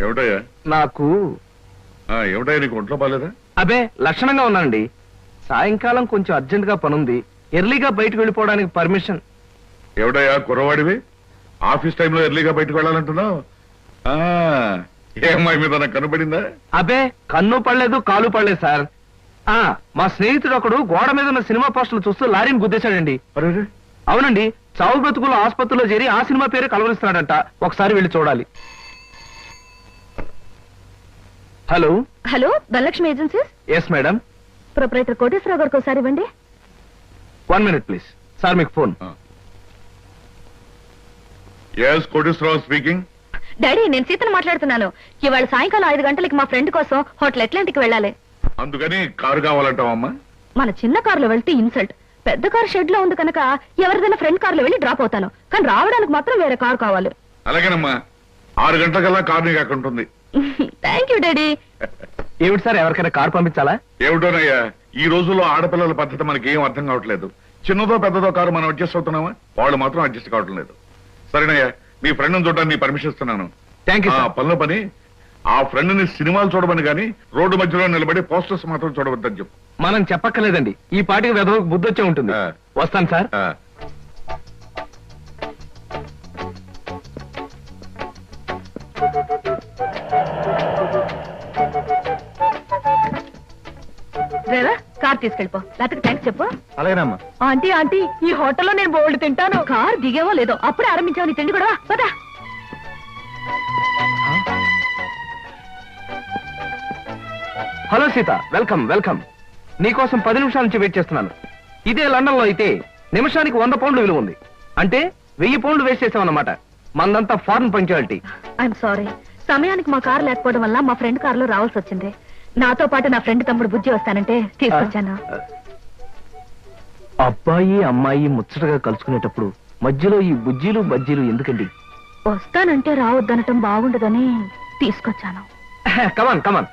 ఏమిటయ్యా? నాకు ఏమిటయ్యా, నీకు ఒంట్లో బాలేదా? అబే లక్షణంగా ఉన్నానండి. సాయంకాలం కొంచెం అర్జెంట్ గా పనుంది, ఎర్లీగా బయటకు వెళ్ళిపోవడానికి పర్మిషన్. ఏమిటయ్యా కుర్రవాడివి, ఆఫీస్ టైంలో ఎర్లీగా బయటకు వెళ్ళాలంటున్నావు? ఏ అమ్మాయి మీద నాకు కనబడిందా? అబే కన్ను పడలేదు, కాలు పడలేదు సార్. మా స్నేహితుడు ఒకడు గోడ మీద ఉన్న సినిమా పోస్టర్లు చూస్తూ లారీని గుద్దేశాడండి. అరే, అవునండి, చావు బ్రతుకులు ఆసుపత్రిలో చేరి ఆ సినిమా పేరు కలవరిస్తున్నాడంట. ఒకసారి వెళ్ళి చూడాలి. Hello hello, Dhanalakshmi agencies. Yes madam. Proprietor Koteswararao గారికి ఒకసారి ఇవ్వండి. 1 minute ప్లీజ్. సార్ మీకు phone. Yes, Koteswararao speaking. Daddy, నేను సీతను మాట్లాడుతున్నాను. ఇవాళ సాయంకాలం 5 గంటలకి మా ఫ్రెండ్ కోసం హోటల్ అట్లాంటిక్ వెళ్ళాలి. అందుకని కారు కావాలంటావమ్మా? మన చిన్న కారులో వెళ్తే ఇన్సల్ట్. పెద్ద కారు షెడ్ లో ఉంది కనుక ఎవరిదైనా ఫ్రెండ్ కారులో వెళ్ళి డ్రాప్ అవుతాను. కానీ రావడానికి మాత్రం వేరే కారు కావాలి. అలాగేనమ్మా, 6 గంటలకల్లా కారు నీకు అక్కడ ఉంటుంది. Thank you daddy. ఏమిటి సార్, ఎవరికైనా కారు పంపించాలా? ఏమిటోనయ్యా, ఈ రోజుల్లో ఆడపిల్లల పద్ధతి మనకి ఏం అర్థం కావట్లేదు. చిన్నదో పెద్దదో కారు మనం అడ్జస్ట్ అవుతున్నామా? వాళ్ళు మాత్రం అడ్జస్ట్ కావటం లేదు. సరేనయ్యా, మీ ఫ్రెండ్ చూడడానికి నీ పర్మిషన్ ఇస్తున్నాను. Thank you. పనిలో పని, ఆ ఫ్రెండ్ ని సినిమాలు చూడమని గాని రోడ్డు మధ్యలో నిలబడి పోస్టర్స్ మాత్రం చూడవద్దని చెప్పు. మనం చెప్పక్కర్లేదండి, ఈ పాటికి వెదవకు బుద్ధి వచ్చే ఉంటుంది. వస్తాను సార్. Driver, car తీసుకెళ్ళిపో. లేకపోతే థ్యాంక్స్ చెప్పు. అలాగేనమ్మా. ఆంటీ ఆంటీ, ఈ హోటల్లో నేను బోల్డ్ తింటాను. కార్ దిగేవో లేదో అప్పుడే ఆరంభించావు నీ తిండి కూడా. పదా. Hello Sita, welcome welcome. నీకోసం 10 నిమిషాల నుంచి వెయిట్ చేస్తున్నాను. ఇదే లండన్ లో అయితే నిమిషానికి 100 పౌండ్లు విలువ ఉంది. అంటే 1000 పౌండ్లు వేస్ట్ చేసామన్నమాట. మందంతా ఫారెన్ పంక్చువాలిటీ. ఐఎమ్ సారీ, సమయానికి మా కార్ లేకపోవడం వల్ల మా ఫ్రెండ్ కారులో రావాల్సి వచ్చింది. నాతో పాటు నా ఫ్రెండ్ తమ్ముడు బుజ్జి వస్తానంటే తీసుకొచ్చాను. అబ్బాయి అమ్మాయి ముచ్చటగా కలుసుకునేటప్పుడు మధ్యలో ఈ బుజ్జీలు బజ్జీలు ఎందుకండి? వస్తానంటే రావద్దనటం బాగుండదని తీసుకొచ్చాను. కమాన్ కమాన్.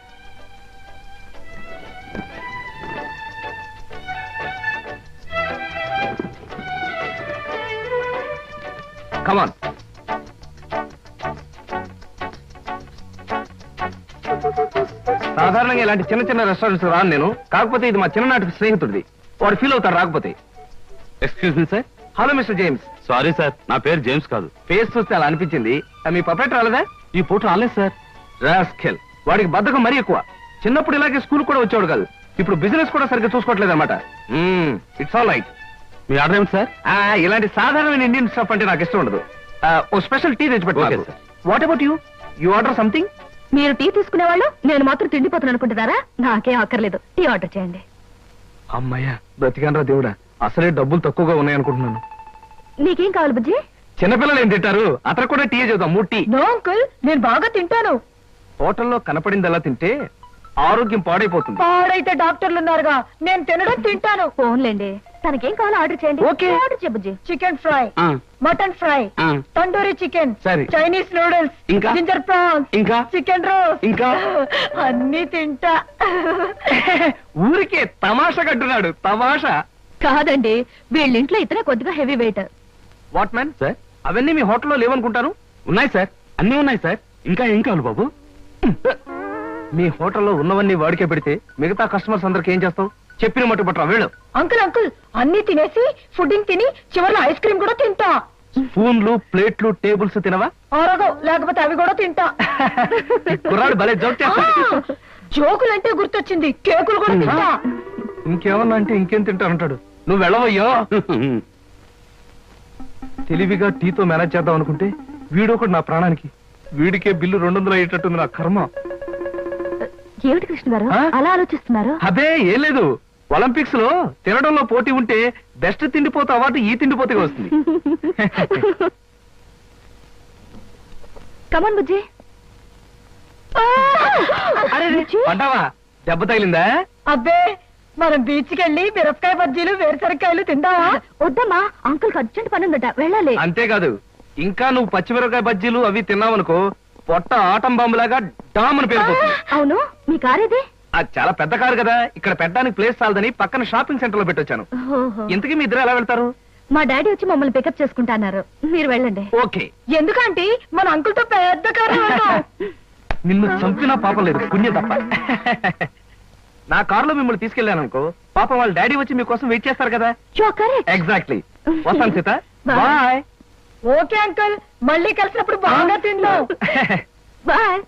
కమాన్. సాధారణంగా ఇలాంటి చిన్న చిన్న రెస్టారెంట్స్ రాను నేను. కాకపోతే ఇది మా చిన్ననాటి స్నేహితుడిది, వాడు ఫీల్ అవుతాడు రాకపోతే. Excuse me sir. Hello mister James. Sorry sir, నా పేరు జేమ్స్ కాదు. ఫేస్ చూస్తే అలా అనిపించింది. మీ ప్రొపరేటర్ రాలేదా? ఈ పూట రాలేదు సార్. రాస్కెల్, వాడికి బద్ధకం మరీ ఎక్కువ. చిన్నప్పుడు ఇలాగే స్కూల్ కూడా వచ్చేవాడు కాదు. ఇప్పుడు బిజినెస్ కూడా సరిగ్గా చూసుకోవట్లేదు అనమాట. It's all right. Me order ఏమిటి సార్? ఇలాంటి సాధారణమైన ఇండియన్ స్టాఫ్ అంటే నాకు ఇష్టం ఉండదు. ఓ స్పెషల్ టీ తెచ్చి పెట్టు. What about you? You order something? మీరు టీ తీసుకునేవాళ్ళు, నేను మాత్రం తిండిపోతాను అనుకుంటున్నారా? నాకేం అక్కర్లేదు, టీ ఆర్డర్ చేయండి. అమ్మయ్యా, బ్రతికానరా దేవుడా. అసలే డబ్బులు తక్కువగా ఉన్నాయనుకుంటున్నాను. నీకేం కావాలి బుజ్జి? చిన్నపిల్లలు ఏం తింటారు? అతను కూడా టీ చదువుతాం. 3 టీ. నో అంకుల్, నేను బాగా తింటాను. హోటల్లో కనపడిందలా తింటే ఆరోగ్యం పాడైపోతుంది. పాడైతే డాక్టర్లు ఉన్నారుగా, నేను తినడం తింటాను. ఫోన్లేండి, తనకేం కావాలో ఆర్డర్ చేయండి. ఓకే. ఆర్డర్ చేయ బుజ్జి. Chicken fry, mutton fry, tandoori chicken, సరే. చైనీస్ నూడిల్స్, ఇంకా? జింజర్ ప్రాన్స్, ఇంకా? చికెన్ రోస్ట్, ఇంకా? అన్ని తింటా. ఊరికే తమాషా కట్టున్నాడు. తమాషా కాదండి, వీళ్ళింట్లో ఇతనే కొద్దిగా heavy weight. What man sir? అవన్నీ మీ హోటల్లో లేవనుకుంటాను. ఉన్నాయి సార్, అన్నీ ఉన్నాయి సార్. ఇంకా ఏం కావాలి బాబు? మీ హోటల్లో ఉన్నవన్నీ వాడికే పెడితే మిగతా కస్టమర్స్ అందరికి ఏం చేస్తావు? చెప్పిన మట్టు పట్టరా వెళ్ళు. అంకుల్ అంకుల్, అన్ని తినేసి ఫుడ్డింగ్ తిని చివరిలో ఐస్ క్రీమ్ కూడా తింటా. స్పూన్లు, ప్లేట్లు, టేబుల్స్ తినవా? ఆరోగో, లేకపోతే అవి కూడా తింటా. కుర్రాడు భలే జోక్ చేస్తాడు. జోకులంటే గుర్తొచ్చింది, కేకులు కూడా తింటా. ఇంకేమన్నా అంటే ఇంకేం తింటానంటాడు. నువ్వు వెళ్ళవయ్యో. తెలివిగా టీతో మేనేజ్ చేద్దాం అనుకుంటే వీడొకడు నా ప్రాణానికి. వీడికే బిల్లు 200 అయ్యేటట్టుంది నా కర్మ. ఏమిటి కృష్ణ గారు అలా ఆలోచిస్తున్నారు? అదే ఏం లేదు, ఒలింపిక్స్ లో తినడంలో పోటీ ఉంటే బెస్ట్ తిండిపోతే అవార్డు ఈ తిండిపోతే వస్తుంది. కమాన్ బుజ్జి. పడ్డావా? దెబ్బ తగిలిందా? అబ్బే, మనం బీచ్కి వెళ్ళి మిరపకాయ బజ్జీలు, వేరుసరికాయలు తిందామా? వద్దమ్మా, అంకుల్ అర్జెంట్ పని ఉందట, వెళ్ళాలి. అంతేకాదు, ఇంకా నువ్వు పచ్చిమిరపకాయ బజ్జీలు అవి తిన్నావనుకో పొట్ట ఆటం బాంబులాగా డామని పేరుపోతుంది. అవును, మీ కారేది? అది చాలా పెద్ద కారు కదా, ఇక్కడ పెట్టడానికి ప్లేస్ చాలదని పక్కన షాపింగ్ సెంటర్ లో పెట్టొచ్చాను. ఇంతకీ మీ ఇద్దరు ఎలా వెళ్తారు? మా డాడీ వచ్చి మమ్మల్ని పికప్ చేసుకుంటున్నారు, మీరు వెళ్ళండి. ఓకే. ఎందుకంటే మన అంకుల్ తో పెద్ద కారు. నిన్ను చంపినా పాపం లేదు, పుణ్యం తప్ప. నా కారులో మిమ్మల్ని తీసుకెళ్ళాను అనుకో, పాపం వాళ్ళ డాడీ వచ్చి మీకోసం వెయిట్ చేస్తారు కదా. ఎగ్జాక్ట్లీ. వస్తాను సీత. బాయ్. ఓకే అంకుల్, మళ్ళీ కలిసినప్పుడు బాగా తిండు. బాయ్.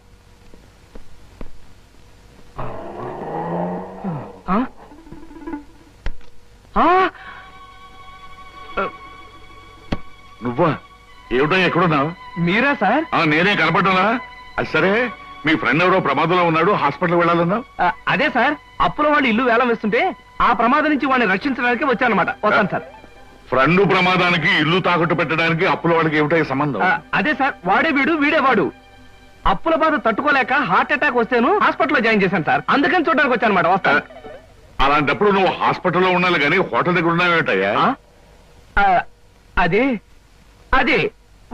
నువ్వా? ఏమిటో ఎక్కడున్నావు? మీరా సార్? నేనే కనపడ్డానా? అది సరే, మీ ఫ్రెండ్ ఎవరో ప్రమాదంలో ఉన్నాడు, హాస్పిటల్ వెళ్ళాలన్నావు. అదే సార్, అప్పుల వాళ్ళు ఇల్లు వేలం వేస్తుంటే ఆ ప్రమాదం నుంచి వాడిని రక్షించడానికి వచ్చానమాట. వస్తాను సార్. ఫ్రెండ్ ప్రమాదానికి ఇల్లు తాకట్టు పెట్టడానికి అప్పుల వాళ్ళకి ఏమిటో సంబంధం? అదే సార్, వాడే వీడు వీడే వాడు. అప్పుల బాధ తట్టుకోలేక హార్ట్ అటాక్ వస్తేను హాస్పిటల్లో జాయిన్ చేశాను సార్, అందుకని చూడడానికి వచ్చానమాట. వస్తాను. అలాంటప్పుడు నువ్వు హాస్పిటల్లో ఉండాలి కానీ హోటల్ దగ్గర ఉన్నావేటయ్యా? అదే అదే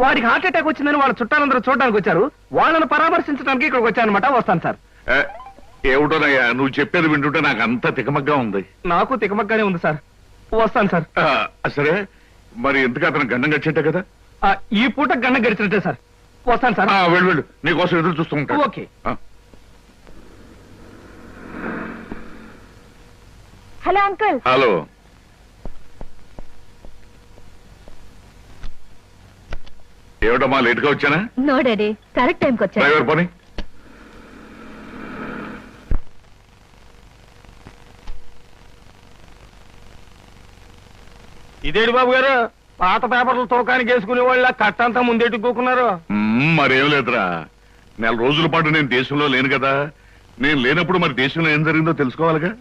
వాడికి హార్ట్ అటాక్ వచ్చిందని వాళ్ళ చుట్టాలందరూ చూడడానికి వచ్చారు, వాళ్ళని పరామర్శించడానికి ఇక్కడికి వచ్చానమాట. వస్తాను సార్. ఏమిటోనయ్యా, నువ్వు చెప్పేది వింటుంటే నాకు అంత తికమగ్గా ఉంది. నాకు తికమగ్గానే ఉంది సార్. వస్తాను సార్. సరే, మరి ఎందుకు అతను గండం గడిచేట్టే కదా? ఈ పూట గండం గడిచినట్టే సార్. వస్తాను సార్. వెళ్ళు వెళ్ళు, నీకోసం ఎదురు చూస్తూ ఉంటాను. ఓకే. Hello uncle. హలో. ఏమిటమ్మా లేట్ గా వచ్చానా? నో డాడీ, కరెక్ట్ టైంకి వచ్చా. డ్రైవర్ పని. ఇదేడు బాబు గారు, పాత పేపర్లు తోకానికి వేసుకునే వాళ్ళ కట్టంతా ముందెట్టుకోకున్నారు. మరేం లేదురా, నెల రోజుల పాటు నేను దేశంలో లేను కదా. నేను లేనప్పుడు మరి దేశంలో ఏం జరిగిందో తెలుసుకోవాలిగా.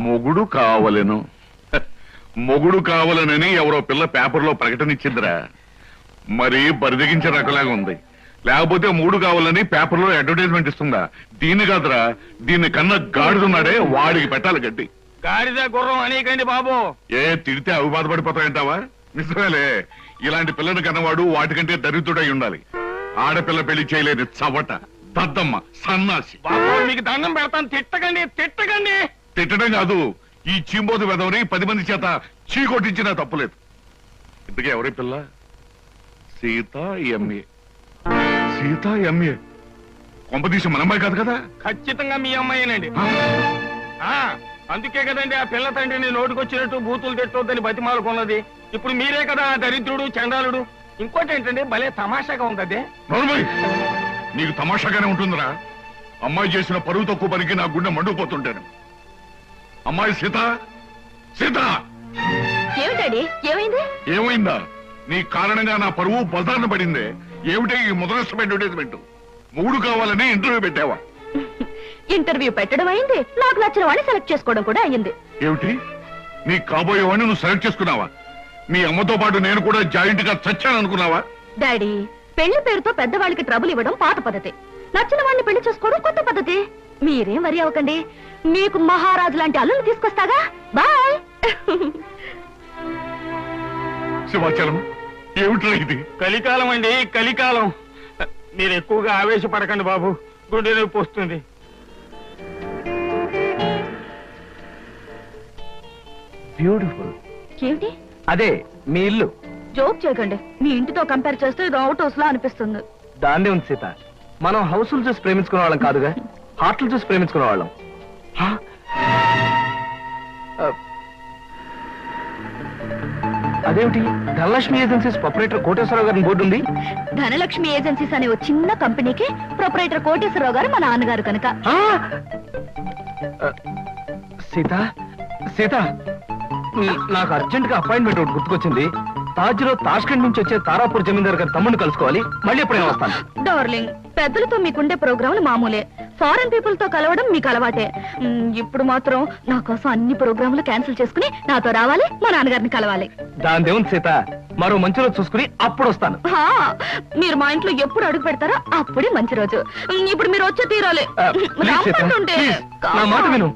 మొగుడు కావలెను, మొగుడు కావాలనని ఎవరో పిల్ల పేపర్లో ప్రకటన ఇచ్చిందిరా. మరి బరిదగించే రకలాగా ఉంది. లేకపోతే మూడు కావాలని పేపర్లో అడ్వర్టైజ్మెంట్ ఇస్తుందా? దీన్ని కాదురా, దీన్ని కన్నా గాడిదున్నాడే వాడికి పెట్టాలి గడ్డి. గాడిద గుర్రం అనేకండి బాబు. తిడితే అవి బాధపడిపోతాయంటావా? నిజమేలే, ఇలాంటి పిల్లని కన్నవాడు వాటికంటే దరిద్రుడై ఉండాలి. ఆడపిల్ల పెళ్లి చేయలేని చవట, దద్దమ్మ, సన్నాసి. మీకు దండం పెడతాను, తిట్టకండి తిట్టకండి. తిట్టడం కాదు, ఈ చీంబోతు వెదవని 10 మంది చేత చీకొట్టించినా తప్పులేదు. ఇంతకీ ఎవరి పిల్ల? సీత ఎంఏ. సీత ఎంఏ కొంపదీసి మన అమ్మాయి కాదు కదా? ఖచ్చితంగా మీ అమ్మాయినండి. అందుకే కదండి ఆ పిల్ల తండ్రిని నోటికొచ్చినట్టు బూతులు తిట్టొద్దని బతిమాలుకున్నది. ఇప్పుడు మీరే కదా దరిద్రుడు, చండాలుడు. ఇంకోటి ఏంటండి, భలే తమాషాగా ఉంది. అదే నీకు తమాషాగానే ఉంటుందిరా. అమ్మాయి చేసిన పరువు తక్కువ పనికి నా గుండె మండుకుపోతుంటాను. అమ్మాయి సీత, సీత! ఏమిటండి, ఏమైంది? ఏమైందా? నీ కారణంగా నా పరువు బజార్న పడిందే. ఏమిటి ఈ ముదరస్తం అడ్వర్టైజ్మెంట్? మూడు కావాలని ఇంటర్వ్యూ పెట్టావా? ఇంటర్వ్యూ పెట్టడం అయింది, నాకు నచ్చిన వాడిని సెలెక్ట్ చేసుకోవడం కూడా అయ్యింది. ఏమిటి, నీ కాబోయేవాడిని నువ్వు సెలెక్ట్ చేసుకున్నావా? మీ అమ్మతో పాటు నేను కూడా జాయింట్ గా చచ్చాననుకున్నావా? డాడీ, పెళ్లి పేరుతో పెద్దవాళ్ళకి ట్రబుల్ ఇవ్వడం పాత పద్ధతి, నచ్చిన వాడిని పెళ్లి చేసుకోవడం కొత్త పద్ధతి. మీరేం వరి అవ్వకండి, మీకు మహారాజు లాంటి అల్లుని తీసుకొస్తాగా. బాయ్. శివాచలం, ఏమిట్రా ఇది? కలికాలం అండి, కలికాలం. మీరు ఎక్కువగా ఆవేశపడకండి బాబు, గుండె నొప్పి వస్తుంది. బ్యూటిఫుల్. ఏమిటి? అదే మీ ఇల్లు. జోక్ చేయకండి, మీ ఇంటితో కంపేర్ చేస్తే ఇది అవుట్ హౌస్ లా అనిపిస్తుంది. దాన్నే ఉంది సీత, మనం హౌసులు చూసి ప్రేమించుకునే వాళ్ళం కాదుగా, హార్ట్లు చూసి ప్రేమించుకునే వాళ్ళం. అదేమిటి, ధనలక్ష్మి ఏజెన్సీస్ ప్రొపరేటర్ కోటేశ్వరరావు గారిని బోర్డు ఉంది. ధనలక్ష్మి ఏజెన్సీస్ అనే ఒక చిన్న కంపెనీకి ప్రొపరేటర్ కోటేశ్వరరావు గారు మా నాన్నగారు కనుక. సీత, సీత, నాకు అర్జెంట్ గా అపాయింట్మెంట్ ఒకటి గుర్తుకొచ్చింది. తాజ్లో తాష్కండ్ నుంచి వచ్చే తారాపూర్ జమీందార్ గారి తమ్ముడిని కలుసుకోవాలి. మళ్ళీ ఎప్పుడైనా వస్తాను. డార్లింగ్, పెద్దలతో మీకుండే ప్రోగ్రాంలు మామూలే, ఫారెన్ పీపుల్ తో కలవడం మీకు అలవాటే. ఇప్పుడు మాత్రం నా కోసం అన్ని ప్రోగ్రాంలు క్యాన్సిల్ చేసుకుని నాతో రావాలి, మా నాన్నగారిని కలవాలి. దాని దేవుని సీత, మరో మంచి రోజు చూసుకుని అప్పుడు వస్తాను. మీరు మా ఇంట్లో ఎప్పుడు అడుగు పెడతారో అప్పుడే మంచి రోజు. ఇప్పుడు మీరు వచ్చే తీరాలి. నా మాట విను,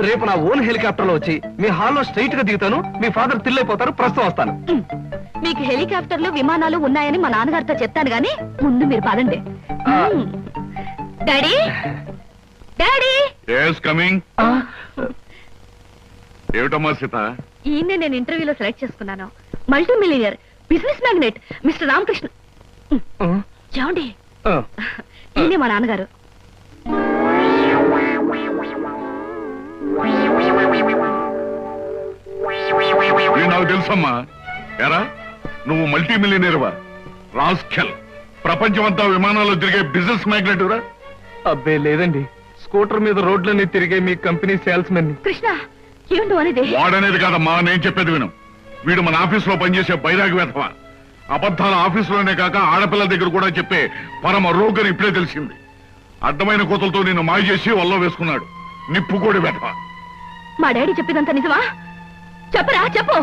రేపు నా ఓన్ హెలికాప్టర్ లో వచ్చి మీ హాల్లో స్ట్రైట్ గా దిగుతాను. మీ ఫాదర్ తిల్లైపోతారు, ప్రస్తుతం వస్తాను. మీకు హెలికాప్టర్లు విమానాలు ఉన్నాయని మా నాన్నగారితో చెప్తాను గానీ ముందు మీరు పదండి. Daddy, daddy. కమింగ్. ఏమిటమ్మా సీత? ఈయన్నే నేను ఇంటర్వ్యూలో సెలెక్ట్ చేసుకున్నాను. Multi millionaire, business magnate mister Ramakrishna. ఏమండి ఈయనే మా నాన్నగారు. నాకు తెలుసమ్మా. ఎరా నువ్వు మల్టీ మిలియనీర్వా? రాస్కెల్, ప్రపంచమంతా విమానాల్లో తిరిగే బిజినెస్ మ్యాగ్నెట్ రా? అబ్బే లేదండి, స్కూటర్ మీద రోడ్లన్నీ తిరిగే మీ కంపెనీ సేల్స్ మెన్. కృష్ణ ఏమిటో అనేది? వాడనేది కాదమ్మా, నేను చెప్పేది విను. వీడు మన ఆఫీసులో పనిచేసే బైరాగి వేధవా. అబద్ధాల ఆఫీసులోనే కాక ఆడపిల్లల దగ్గర కూడా చెప్పే పరమ రోగని ఇప్పుడే తెలిసింది. అడ్డమైన కోతలతో నిన్ను మాయ చేసి వల్ల వేసుకున్నాడు. నిప్పుకోడి వేధవా. మా డాడీ చెప్పేదంతా నిజమా? చెప్పరా చెప్పు.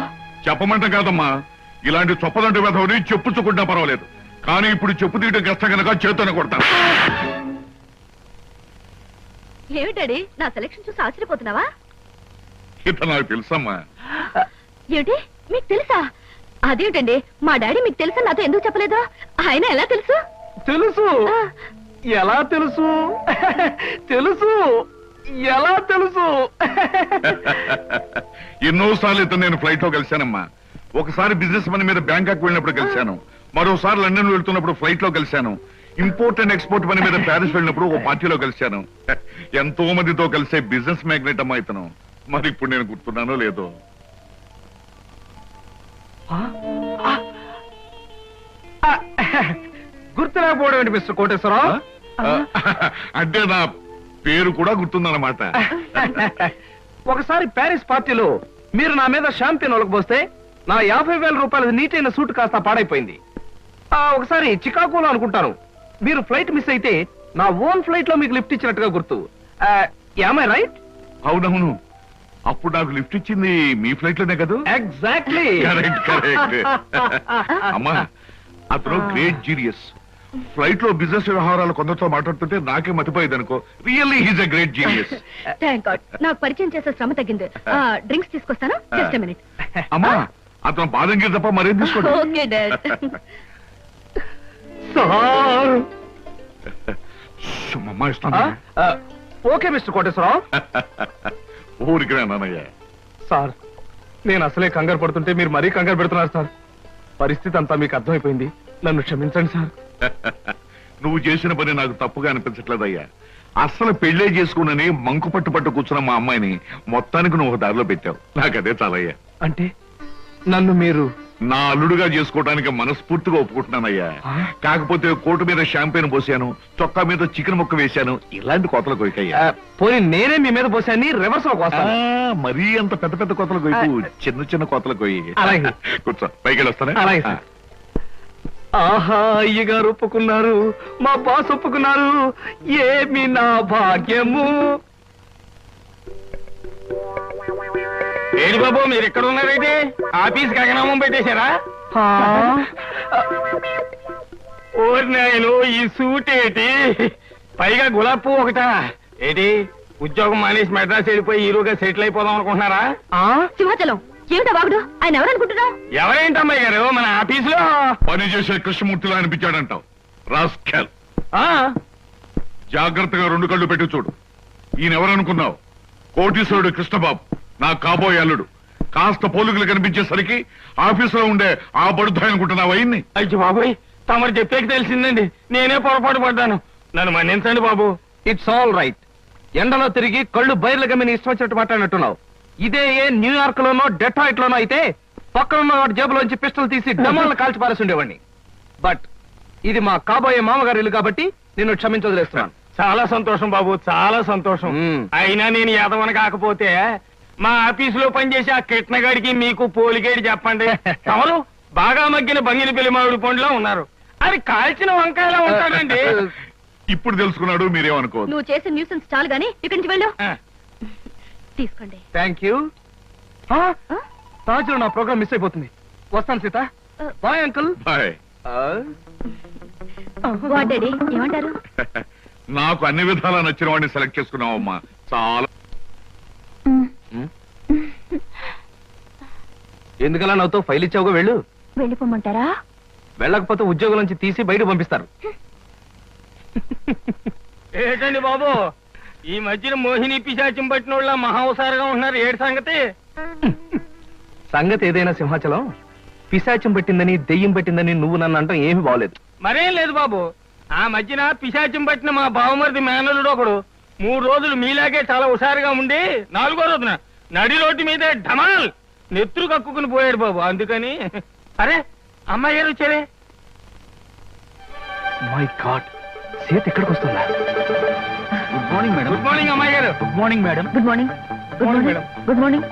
చెప్పమంటాం కాదమ్మా, ఇలాంటి చొప్పదంటి వేధవని చెప్పుచ్చుకుంటా పర్వాలేదు, కానీ ఇప్పుడు చెప్పు తీయడం కష్టం కనుక చేతోనే కొడతాను. ఏమిటాడి నా సెలక్షన్ చూసి ఆశ్చర్యపోతున్నావా? ఇత నాకు తెలుసమ్మా. ఏమిటి మీకు తెలుసా? అదేమిటండి మా డాడీ మీకు తెలుసా నాతో ఎందుకు చెప్పలేదు? ఆయన ఎలా తెలుసు? తెలుసు. ఎలా తెలుసు? తెలుసు. ఎలా తెలుసు? ఎన్నోసార్లు ఇతను నేను ఫ్లైట్ లో కలిశానమ్మా. ఒకసారి బిజినెస్ పని మీద బ్యాంకాక్ వెళ్ళినప్పుడు కలిశాను, మరోసారి లండన్ వెళ్తున్నప్పుడు ఫ్లైట్ లో కలిశాను, ఇంపోర్ట్ అండ్ ఎక్స్పోర్ట్ పని మీద ప్యారిస్ వెళ్ళినప్పుడు ఒక పార్టీలో కలిశాను. ఎంతో మందితో కలిసే బిజినెస్ మ్యాగ్నెట్ అమ్మా ఇతను. మరి ఇప్పుడు నేను గుర్తున్నానో లేదో. గుర్తులేకపోవడం ఏంటి మిస్టర్ కోటేశ్వరరావు? అంటే నా పేరు కూడా గుర్తుందన్నమాట. ఒకసారి ప్యారిస్ పార్టీలో మీరు నా మీద షాంపియన్ ఒలకపోస్తే నా 50,000 రూపాయల నీటైన సూట్ కాస్త పాడైపోయింది. ఒకసారి చికాగోలో అనుకుంటాను మీరు ఫ్లైట్ మిస్ అయితే నా ఓన్ ఫ్లైట్ లో మీకు లిఫ్ట్ ఇచ్చినట్టుగా గుర్తు. Am I right? అవునవును, అప్పుడు నాకు లిఫ్ట్ ఇచ్చింది మీ ఫ్లైట్ లోనే కదా? ఎగ్జాక్ట్లీ. Correct correct. అమ్మా అతను గ్రేట్ జీనియస్. ఫ్లైట్ లో బిజినెస్ వ్యవహారాలు కొందరితో మాట్లాడుతుంటే నాకే మతిపోయేది అనుకో. Really he's a great genius. Thank God నాకు పరిచయం చేసే శ్రమ తగ్గింది. డ్రింక్స్ తీసుకొస్తాను, జస్ట్ ఎ మినిట్. అమ్మా అతను బాదం గీర్ తప్ప మరేం తీసుకోండి. Okay dad. అమ్మా ఇస్తాను. Okay mister Koteswararao. ఊరికి నాన్నయ్య. సార్ నేను అసలే కంగారు పడుతుంటే మీరు మరీ కంగారు పెడుతున్నారు సార్. పరిస్థితి అంతా మీకు అర్థమైపోయింది, నన్ను క్షమించండి సార్. నువ్వు చేసిన పని నాకు తప్పుగా అనిపించట్లేదయ్యా. అస్సలు పెళ్లే చేసుకున్నని మంకు పట్టు కూర్చున్న మా అమ్మాయిని మొత్తానికి నువ్వు ఒక దారిలో పెట్టావు. నాకదే చాలయ్యా. అంటే నన్ను మీరు నా అల్లుడుగా చేసుకోవడానికి మనస్ఫూర్తిగా ఒప్పుకుంటున్నానయ్యా. కాకపోతే కోటు మీద షాంపెయిన్ పోసాను, చొక్కా మీద చికెన్ ముక్క వేశాను, ఇలాంటి కోతలు కొయ్యకయ్యా. పోనీ నేనే మీ మీద పోసాన్ని రివర్స్ లో కోస్తాను. మరీ అంత పెద్ద పెద్ద కోతలు కొయ్యకు, చిన్న చిన్న కోతలు కొయ్యి. అలాగే. కూర్చో, పైకి వెళ్ళొస్తానే. అలాగే సార్. ఆహా అయ్యగారు ఒప్పుకున్నారు, మా బాస్ ఒప్పుకున్నారు, ఏమి నా భాగ్యము. ఏడు బాబు మీరు ఎక్కడ ఉన్నారైతే ఆఫీస్ గగనామం పెట్టేశారా? ఓరి నాయను ఈ సూట్ ఏంటి, పైగా గులాబ్ పువ్వు ఒకటా ఏంటి? ఉద్యోగం మానేసి మెడ్రాస్ వెళ్ళిపోయి హీరోగా సెటిల్ అయిపోదాం అనుకుంటున్నారా? సింహాచలం ఏమిటా వాగుడు? ఆయన ఎవరనుకుంటున్నావు? ఎవరేంటమ్మాయి గారు మన ఆఫీసులో పని చేసే కృష్ణమూర్తిలా అనిపించాడంటావు. రాస్కెల్, జాగ్రత్తగా 2 కళ్ళు పెట్టి చూడు. ఈయన ఎవరనుకున్నావు? కోటీశ్వరుడు కృష్ణబాబు, నా కాబోయే అల్లుడు. కాస్త పోలికలు కనిపించేసరికి ఆఫీసులో ఉండే ఆ బడుద్దాయి అనుకుంటున్నావు అయ్యింది. అయ్యో బాబోయ్, తమరు చెప్పేకి తెలిసిందండి, నేనే పొరపాటు పడ్డాను, నన్ను మన్నించండి బాబు. It's all right. ఎండలో తిరిగి కళ్ళు బయర్లు గమ్మిని ఇష్టం వచ్చినట్టు మాట్లాడినట్టున్నావు. ఇదే ఏ న్యూయార్క్ లోనో డెట్రాయిట్ లోనో అయితే పక్కనున్న వాడి జేబులోంచి పిస్టల్ తీసి డమాలను కాల్చి పారేసి ఉండేవాడిని. బట్ ఇది మా కాబోయే మామగారి ఇల్లు కాబట్టి నేను క్షమించదలేస్తున్నాను. చాలా సంతోషం బాబు, చాలా సంతోషం. అయినా నేను యాదవన కాకపోతే మా ఆఫీసులో పనిచేసే ఆ కిట్నగాడికి మీకు పోలికేడి చెప్పండి. తమరు బాగా మగ్గిన బంగిని పెళ్లి మామిడి పండులో ఉన్నారు, అది కాల్చిన వంకాయలా ఉంటాడండి. ఇప్పుడు తెలుసుకున్నాడు, మీరేమనుకోవద్దు. నువ్వు చేసే న్యూసెన్స్ చాలు గానీ ఇక్కడి నుంచి వెళ్ళు. తీసుకోండి. Thank you. తాజు నా ప్రోగ్రామ్ మిస్ అయిపోతుంది. వస్తాను Sita. Bye uncle. Bye. Daddy ఏమంటారు? నాకు అన్ని విధాలా నచ్చిన వాడిని సెలెక్ట్ చేసుకున్నావమ్మా. చాలా. ఎందుకలా నాతో ఫైల్ ఇచ్చావుగా, వెళ్ళు. వెళ్ళిపోమంటారా? వెళ్ళకపోతే ఉద్యోగం నుంచి తీసి బయట పంపిస్తారు. ఏంటండి బాబు ఈ మధ్యన మోహిని పిశాచం పట్టిన వాళ్ళ మహావసారంగా ఉన్నారు, ఏడు సంగతి? సంగతి ఏదైనా సింహాచలం, పిశాచం పట్టిందని దెయ్యం పట్టిందని నువ్వు నన్ను అంటాం ఏమీ బాగలేదు. మరేం లేదు బాబు. ఆ మధ్యన పిశాచం పట్టిన మా బావమరిది మేనలుడు ఒకడు 3 రోజులు మీలాగే చాలా హుషారుగా ఉండి 4వ రోజున నడి రోడ్డు మీదే ఢమాల్ నెత్తురు కక్కుకుని పోయాడు బాబు. అందుకని అరే అమ్మాయి గారు వచ్చారే. మై గాడ్, సీత ఎక్కడికి వస్తుందా? Good morning madam. Good morning అమ్మాయి గారు. Good morning madam. Good morning. Good morning morning madam. Good morning.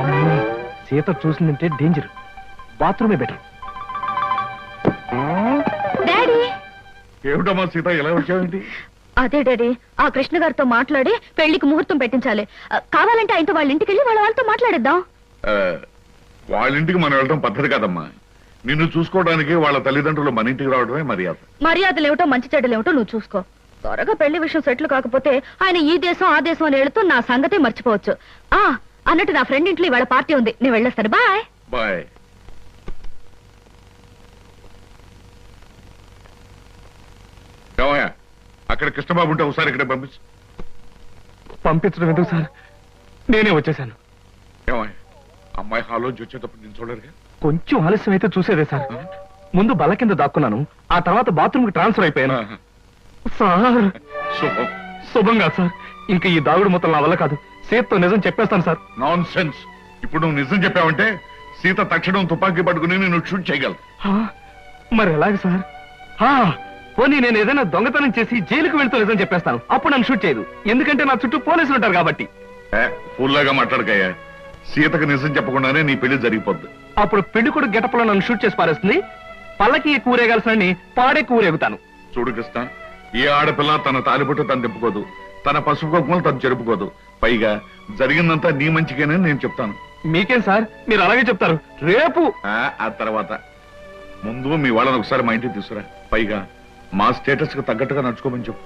అమ్మో, సీత చూసిందంటే డేంజర్. బాత్రూమే బెటర్. డాడీ, ఏమిటమ్మా సీత ఎలా వచ్చావేంటి? అదే డాడీ, ఆ కృష్ణ గారితో మాట్లాడి పెళ్లికి ముహూర్తం పెట్టించాలి. కావాలంటే ఆయనతో వాళ్ళ ఇంటికి వెళ్ళి వాళ్ళతో మాట్లాడిద్దాం. ఆ, వాళ్ళ ఇంటికి మనం వెళ్ళడం పద్ధతి కాదమ్మా. నిన్ను చూసుకోవడానికి వాళ్ళ తల్లిదండ్రులు మన ఇంటికి రావడమే మర్యాద. మర్యాదలు ఏమిటో మంచి చెడ్డలు ఏమిటో నువ్వు చూసుకో. త్వరగా పెళ్లి విషయం సెటిల్ కాకపోతే ఆయన ఈ దేశం ఆ దేశం అని వెళుతూ నా సంగతే మర్చిపోవచ్చు. అన్నట్టు నా ఫ్రెండ్ ఇంట్లో ఇవాళ పార్టీ ఉంది, నేను వెళ్ళొస్తాను. బాయ్. బాయ్. ఏమయ్యా, అక్కడ కృష్ణబాబు ఉంటే ఒకసారి ఇక్కడ పంపించు. పంపించడం ఎందుకు సార్, నేనే వచ్చేసాను. ఏమయ్యా, అమ్మాయి హాల్లోంచి వచ్చేటప్పుడు నేను చూడరుగా? కొంచెం ఆలస్యం అయితే చూసేదే సార్. ముందు బల్ల కింద దాక్కున్నాను, ఆ తర్వాత బాత్రూమ్ కి ట్రాన్స్ఫర్ అయిపోయాను. సార్ శుభం. శుభంగా సార్, ఇంకా ఈ దాగుడు మొత్తం నా వల్ల కాదు. సీతతో నిజం చెప్పేస్తాను సార్. Non sense. ఇప్పుడు నువ్వు నిజం చెప్పావంటే సీత తక్షణం తుపాకీ పట్టుకుని నేను షూట్ చేయగలను. మరి ఎలాగ సార్? పోనీ నేను ఏదైనా దొంగతనం చేసి జైలుకు వెళ్తూ నిజం చెప్పేస్తాను, అప్పుడు నన్ను షూట్ చేయదు. ఎందుకంటే నా చుట్టూ పోలీసులు ఉంటారు కాబట్టి. ఫుల్లాగా మాట్లాడకయ్యా. సీతకు నిజం చెప్పకుండానే నీ పెళ్లి జరిగిపోద్ది. అప్పుడు పెళ్లి కొడుకు గెటప్లో నన్ను షూట్ చేసి పారేస్తుంది. పల్లకి కూరేగాల్సిన పాడే కూరేగుతాను. చూడు కృష్ణ, ఏ ఆడపిల్ల తన తాలిబొట్టు తను తిప్పుకోదు, తన పసుపు కుంకుమలు తను జరుపుకోదు. పైగా జరిగిందంతా నీ మంచిగానే నేను చెప్తాను. మీకేం సార్, మీరు అలాగే చెప్తారు. రేపు ఆ తర్వాత ముందు మీ వాళ్ళని ఒకసారి మా ఇంటికి తీసుకురా. పైగా మా స్టేటస్ కు తగ్గట్టుగా నడుచుకోమని చెప్పు.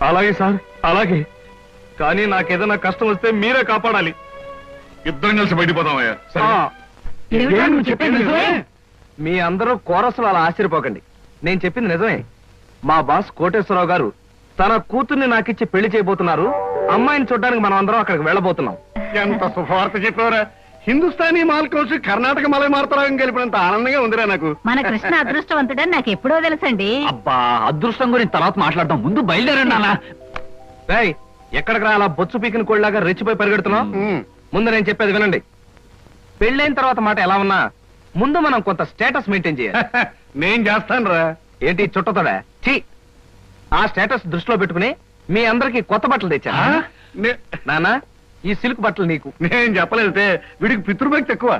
అలాగే సార్, అలాగే. కానీ నాకేదైనా కష్టం వస్తే మీరే కాపాడాలి. ఇద్దరం కలిసి బయటపోదామయ్యా. సరే? ఏమిటో నువ్వు చెప్పేది నిజమే? మీ అందరూ కోరసులు అలా ఆశ్చర్యపోకండి. నేను చెప్పింది నిజమే. మా బాస్ కోటేశ్వరరావు గారు తన కూతుర్ని నాకిచ్చి పెళ్లి చేయబోతున్నారు. అమ్మాయిని చూడడానికి మనం అందరం అక్కడికి వెళ్ళబోతున్నాం. ఎంత శుభవార్త చెప్పావురా. హిందుస్థానీ మాల్ కలిసి కర్ణాటక మలై మార్తరాగం గెలిపినంత ఆనందంగా ఉందిరా నాకు. మన కృష్ణ అదృష్టవంతుడని నాకు ఎప్పుడో తెలుసండి. అబ్బా, అదృష్టం గురించి తర్వాత మాట్లాడదాం, ముందు బయలుదేరండి నాన్న. రేయ్, ఎక్కడికి రా అలా బొచ్చు పీకిన కోళ్ళలాగా రెచ్చిపోయి పరిగెడుతున్నాం? ముందు నేను చెప్పేది వినండి. పెళ్ళైన తర్వాత మాట ఎలా ఉన్నా ముందు మనం కొంత స్టేటస్ మెయింటైన్ చేయాలి. నేను చేస్తాను రా. ఏంటి చుట్టతోడా? ఛీ! ఆ స్టేటస్ దృష్టిలో పెట్టుకుని మీ అందరికి కొత్త బట్టలు తెచ్చా. నానా, ఈ సిల్క్ బట్టలు నీకు. నేను చెప్పలేదే, వీడికి పితృభక్తి ఎక్కువ.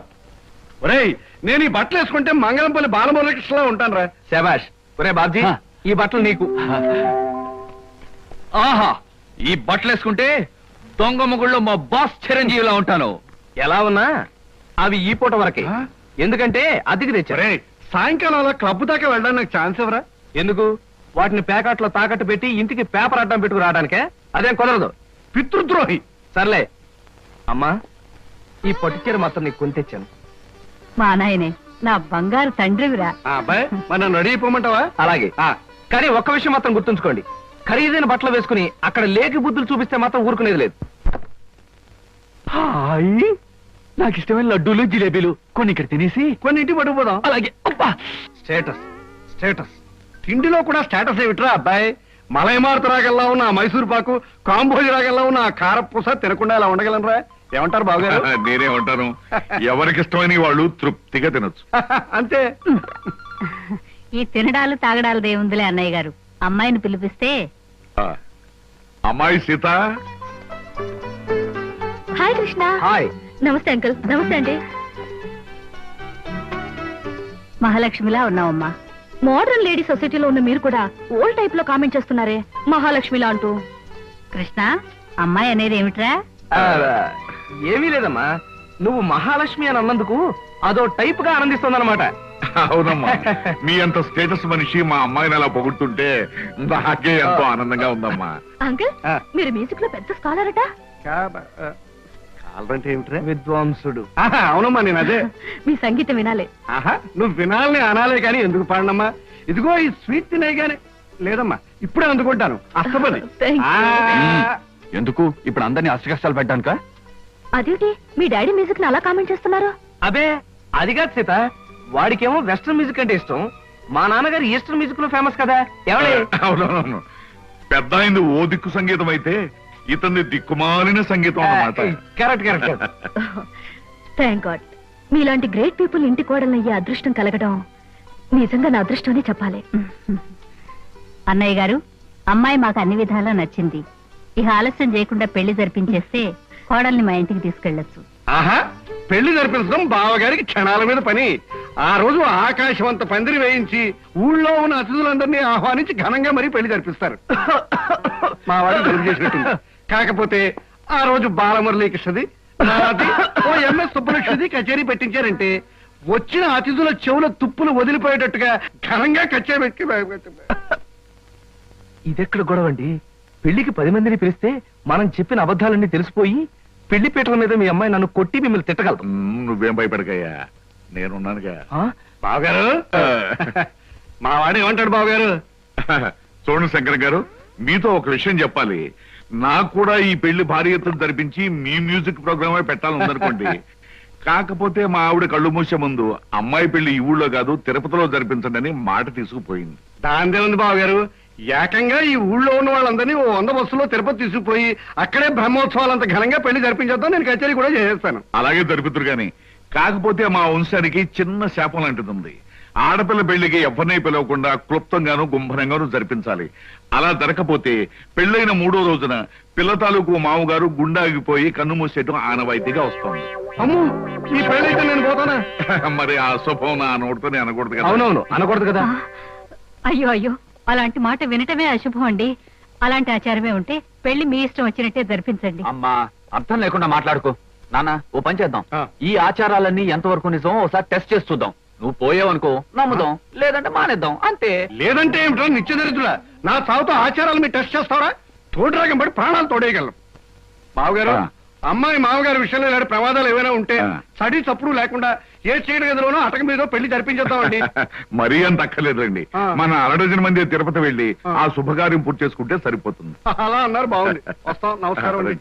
ఒరేయ్, నేను ఈ బట్టలు వేసుకుంటే మంగళంపల్లి బాలమురకృష్ణలా ఉంటాను రా. శబాష్. ఒరే బాబ్జీ, ఈ బట్టలు నీకు. ఆహా, ఈ బట్టలు వేసుకుంటే దొంగ మొగుళ్ళో మా బాస్ చిరంజీవిలా ఉంటాను. ఎలా ఉన్నా అవి ఈ పూట వరకే. ఎందుకంటే అద్దెకి తెచ్చా. ఒరేయ్, సాయంకాలం అలా క్లబ్ దాకా వెళ్ళడానికి నాకు ఛాన్స్ ఎవరా? ఎందుకు? వాటిని ప్యాకెట్లో తాకట్టు పెట్టి ఇంటికి పేపర్ అడ్డం పెట్టుకు రావడానికే. అదేం కుదరదు. పితృద్రోహి. సర్లే అమ్మా, ఈ పట్టుచీర మాత్రం నీకు కొని తెచ్చాను. మా నాయనే నా బంగారు తండ్రివిరా. అబ్బాయి, మరి నన్ను రెడీ అయిపోమంటావా? అలాగే. కానీ ఒక్క విషయం మాత్రం గుర్తుంచుకోండి, ఖరీదైన బట్టలు వేసుకుని అక్కడ లేకి బుద్ధులు చూపిస్తే మాత్రం ఊరుకునేది లేదు. హాయ్, నాకు ఇష్టమైన లడ్డూలు జిలేబీలు కొన్ని ఇక్కడ తినేసి కొన్ని ఇంటికి పట్టుకుపోదాం. అలాగే. అబ్బా, స్టేటస్ స్టేటస్. తిండిలో కూడా స్టేటస్ ఏమిట్రా అబ్బాయి? మలైమారుత రాగల్లా ఉన్న ఆ మైసూర్ పాకు, కాంబోజి రాగల్లా ఉన్న ఆ కారపూస తినకుండా ఇలా ఉండగలనరా? ఏమంటారు బావగారు? నేనే ఉంటాను. ఎవరికి ఇష్టమని వాళ్ళు తృప్తిగా తినొచ్చు. అంతే. ఈ తినడాలు తాగడాలు దేవుందిలే అన్నయ్య గారు. అమ్మాయిని పిలిపిస్తే. ఆ, అమ్మాయి సీత. హాయ్ కృష్ణ. హాయ్. నమస్తే అంకుల్. నమస్తే అండి. మహాలక్ష్మిలా ఉన్నావమ్మా. మోడర్న్ లేడీ సొసైటీలో ఉన్న మీరు కూడా ఓల్డ్ టైప్ లో కామెంట్ చేస్తున్నారే మహాలక్ష్మిలా అంటూ. కృష్ణ, అమ్మాయి అనేది ఏమిట్రా? ఏమీ లేదమ్మా, నువ్వు మహాలక్ష్మి అని అన్నందుకు అదో టైప్ గా ఆనందిస్తుందన్నమాట. అవునమ్మా, మీ అంత స్టేటస్ మనిషి మా అమ్మాయిని అలా పొగుడుతుంటే నాకే ఎంతో ఆనందంగా ఉందమ్మా. అంకుల్, మీరు మ్యూజిక్ లో పెద్ద స్కాలర్ అట. కావాలంటే ఏమిట్రా? విద్వాంసుడు. అవునమ్మా, నేను అదే. మీ సంగీతం వినాలి. ఆహా, నువ్వు వినాలని అనాలే కానీ ఎందుకు పాడనమ్మా? ఇదిగో ఈ స్వీట్ తినే గానీ. లేదమ్మా, ఇప్పుడే అందుకుంటాను. అస్తపది. Thank you. ఎందుకు ఇప్పుడు అందరినీ అష్టకష్టాలు పెట్టడానిక? అదేంటి మీ డాడీ మ్యూజిక్ ని అలా కామెంట్ చేస్తున్నారు? అబే అది కాదు సీత, వాడికేమో వెస్ట్రన్ మ్యూజిక్ అంటే ఇష్టం, మా నాన్నగారు ఈస్టర్న్ మ్యూజిక్ లో ఫేమస్ కదా. ఎవడే? అవునవును, పెద్ద అయింది ఓ దిక్కు సంగీతం అయితే ఇతన్ని దిక్కుమాలిన సంగీతం అన్నమాట. Correct correct. థ్యాంక్ గాడ్, మీలాంటి గ్రేట్ పీపుల్ ఇంటి కోడల్ని అయ్యే అదృష్టం కలగడం నిజంగా నా అదృష్టం అని చెప్పాలి. అన్నయ్య గారు, అమ్మాయి మాకు అన్ని విధాలా నచ్చింది. ఇక ఆలస్యం చేయకుండా పెళ్లి జరిపించేస్తే కోడల్ని మా ఇంటికి తీసుకెళ్లొచ్చు. ఆహా, పెళ్లి జరిపించడం బావగారికి క్షణాల మీద పని. ఆ రోజు ఆకాశవంత పందిరి వేయించి ఊళ్ళో ఉన్న అతిథులందరినీ ఆహ్వానించి ఘనంగా మరీ పెళ్లి జరిపిస్తారు. మా వాడిని జరుపు చేసినట్టుంది. కాకపోతే ఆ రోజు బాలమురళీకృష్ణది, నాది, ఓ ఎంఎస్ సుబ్బలక్ష్మిది కచేరీ పెట్టించారంటే వచ్చిన అతిథుల చెవుల తుప్పులు వదిలిపోయేటట్టుగా ఘనంగా కచేరీ పెట్టి ఇదెక్కడ గొడవ అండి? పెళ్లికి 10 మందిని పిలిస్తే మనం చెప్పిన అబద్ధాలన్నీ తెలిసిపోయి పెళ్లి పీటల మీద మీ అమ్మాయి నన్ను కొట్టి మిమ్మల్ని తిట్టగలదు. నువ్వేం భయపడకయ్యా, నేనున్నానుగా. బావగారు, మా వాడు ఏమంటాడు బావగారు? చూడండి శంకర్ గారు, మీతో ఒక విషయం చెప్పాలి. నాకు కూడా ఈ పెళ్లి భారీ ఎత్తున జరిపించి మీ మ్యూజిక్ ప్రోగ్రామే పెట్టాలనుకోండి. కాకపోతే మా ఆవిడ కళ్ళు మూసే ముందు అమ్మాయి పెళ్లి ఈ ఊళ్ళో కాదు తిరుపతిలో జరిపించండి అని మాట తీసుకుపోయింది. దాందే ఉంది బావగారు, ఏకంగా ఈ ఊళ్ళో ఉన్న వాళ్ళందరినీ ఓ 100 బస్సులో తిరుపతి తీసుకుపోయి అక్కడే బ్రహ్మోత్సవాలంత ఘనంగా పెళ్లి జరిపించేద్దాం. నేను కచేరీ కూడా చేసేస్తాను. అలాగే జరుపుతురు గాని, కాకపోతే మా వంశానికి చిన్న శాపం లాంటిది ఉంది. ఆడపిల్ల పెళ్లికి ఎవరిని పిలవకుండా క్లుప్తంగాను గుంభనంగాను జరిపించాలి. అలా జరగకపోతే పెళ్లైన 3వ రోజున పిల్ల తాలూకు మామగారు గుండాగిపోయి కన్ను మూసేయటం ఆనవాయితీగా వస్తుంది. అమ్ము, ఈ పెళ్ళైతే నేను పోతానా? మరి ఆ శుభం నా నోటితోనే అనకూడదు కదా. అవునవును, అనకూడదు కదా. అయ్యో అయ్యో, అలాంటి మాట వినటమే అశుభం అండి. అలాంటి ఆచారమే ఉంటే పెళ్లి మీ ఇష్టం వచ్చినట్టే జరిపించండి. అమ్మా, అర్థం లేకుండా మాట్లాడుకో. నాన్న, ఓ పని చేద్దాం. ఆ. ఈ ఆచారాలన్నీ ఎంతవరకు నిజం ఒకసారి టెస్ట్ చేసి చూద్దాం. నువ్వు పోయావనుకో నమ్ముదాం, లేదంటే మానేద్దాం, అంతే. లేదంటే ఏమిటో నిత్యదరిద్రుడా, నా సాగుతో ఆచారాలు మీరు టెస్ట్ చేస్తారా? తోడురాగం పడి ప్రాణాలు తోడేయగలం. బావగారు, ఆ. అమ్మాయి మామగారి విషయంలో ఇలాంటి ప్రమాదాలు ఏమైనా ఉంటే ఆ. సడి చప్పుడు లేకుండా ఏ చీడ గదిలోనో అటక మీద పెళ్లి జరిపించేద్దామండి. మరీ అంత అక్కర్లేదండి. ఆ. మన 6 మంది తిరుపతి వెళ్లి ఆ. ఆ శుభకార్యం పూర్తి చేసుకుంటే సరిపోతుంది. అలా అన్నారు, బాగుంది. వస్తాం, నమస్కారం అండి.